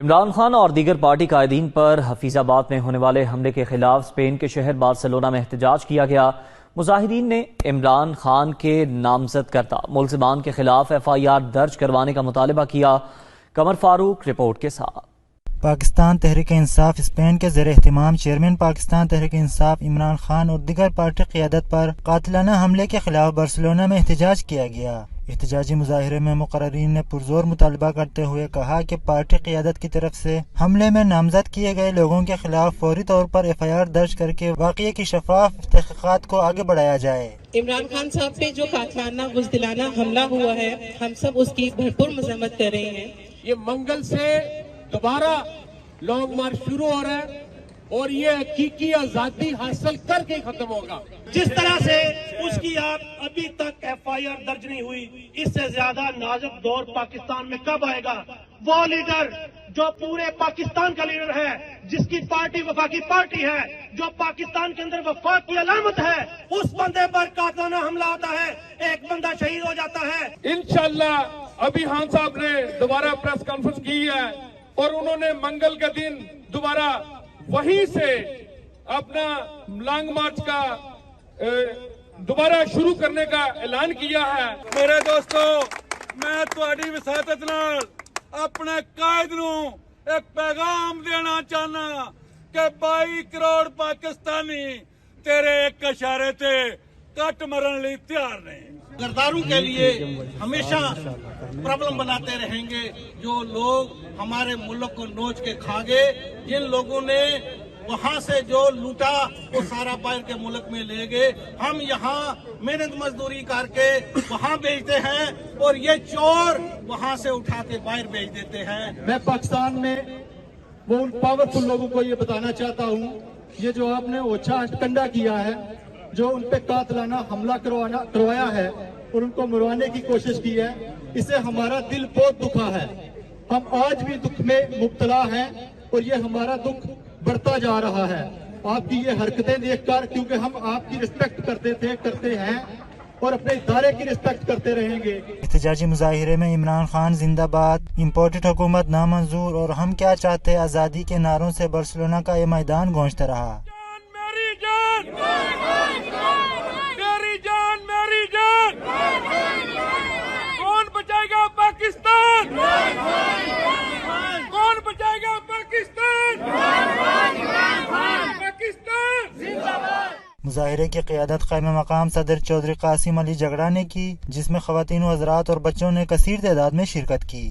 عمران خان اور دیگر پارٹی قائدین پر حفیظ آباد میں ہونے والے حملے کے خلاف اسپین کے شہر بارسلونا میں احتجاج کیا گیا۔ مظاہرین نے عمران خان کے نامزد کردہ ملزمان کے خلاف FIR درج کروانے کا مطالبہ کیا۔ قمر فاروق رپورٹ کے ساتھ۔ پاکستان تحریک انصاف اسپین کے زیر اہتمام چیئرمین پاکستان تحریک انصاف عمران خان اور دیگر پارٹی قیادت پر قاتلانہ حملے کے خلاف بارسلونا میں احتجاج کیا گیا۔ احتجاجی مظاہرے میں مقررین نے پرزور مطالبہ کرتے ہوئے کہا کہ پارٹی قیادت کی طرف سے حملے میں نامزد کیے گئے لوگوں کے خلاف فوری طور پر FIR درج کر کے واقعے کی شفاف تحقیقات کو آگے بڑھایا جائے۔ عمران خان صاحب پہ جو قاتلانہ بزدلانہ حملہ ہوا ہے، ہم سب اس کی بھرپور مذمت کر رہے ہیں۔ یہ منگل سے دوبارہ لانگ مارچ شروع ہو رہا ہے اور یہ حقیقی آزادی حاصل کر کے ختم ہوگا۔ جس طرح سے اس کی ابھی تک FIR درج نہیں ہوئی، اس سے زیادہ نازک دور پاکستان میں کب آئے گا؟ وہ لیڈر جو پورے پاکستان کا لیڈر ہے، جس کی پارٹی وفاقی پارٹی ہے، جو پاکستان کے اندر وفاق کی علامت ہے، اس بندے پر قاتلانہ حملہ ہوتا ہے، ایک بندہ شہید ہو جاتا ہے۔ انشاءاللہ ابھی خان صاحب نے دوبارہ پریس کانفرنس کی ہے اور انہوں نے منگل کے دن دوبارہ وہیں سے اپنا لانگ مارچ کا دوبارہ شروع کرنے کا اعلان کیا ہے۔ میرے دوستو، میں تہاڈی وساطت نال اپنے قائد نو ایک پیغام دینا چاہنا کہ 22 کروڑ پاکستانی تیرے ایک اشارے تے کٹ مرن لی تیار نہیں۔ غداروں کے لیے ہمیشہ پرابلم بناتے رہیں گے، جو لوگ ہمارے ملک کو نوچ کے کھا گئے، جن لوگوں نے وہاں سے جو لوٹا وہ سارا باہر کے ملک میں لے گئے۔ ہم یہاں محنت مزدوری کر کے وہاں بیچتے ہیں اور یہ چور وہاں سے اٹھا کے باہر بیچ دیتے ہیں۔ میں پاکستان میں وہ ان پاورفل لوگوں کو یہ بتانا چاہتا ہوں، یہ جو آپ نے اوچھا کنڈا کیا ہے، جو ان پہ قاتلانہ حملہ کروایا ہے اور ان کو مروانے کی کوشش کی ہے، اسے ہمارا دل بہت دکھا ہے۔ ہم آج بھی دکھ میں مبتلا ہیں اور یہ ہمارا دکھ بڑھتا جا رہا ہے آپ کی یہ حرکتیں دیکھ کر، کیونکہ ہم آپ کی رسپیکٹ کرتے ہیں اور اپنے ادارے کی رسپیکٹ کرتے رہیں گے۔ احتجاجی مظاہرے میں عمران خان زندہ باد، امپورٹڈ حکومت نامنظور اور ہم کیا چاہتے آزادی کے نعروں سے بارسلونا کا یہ میدان گونجتا رہا۔ میری جان، میری جان، میری جان، کون بچائے گا پاکستان؟ کون بچائے گا پاکستان؟ مظاہرے کی قیادت قائم مقام صدر چودھری قاسم علی جگڑا نے کی، جس میں خواتین و حضرات اور بچوں نے کثیر تعداد میں شرکت کی۔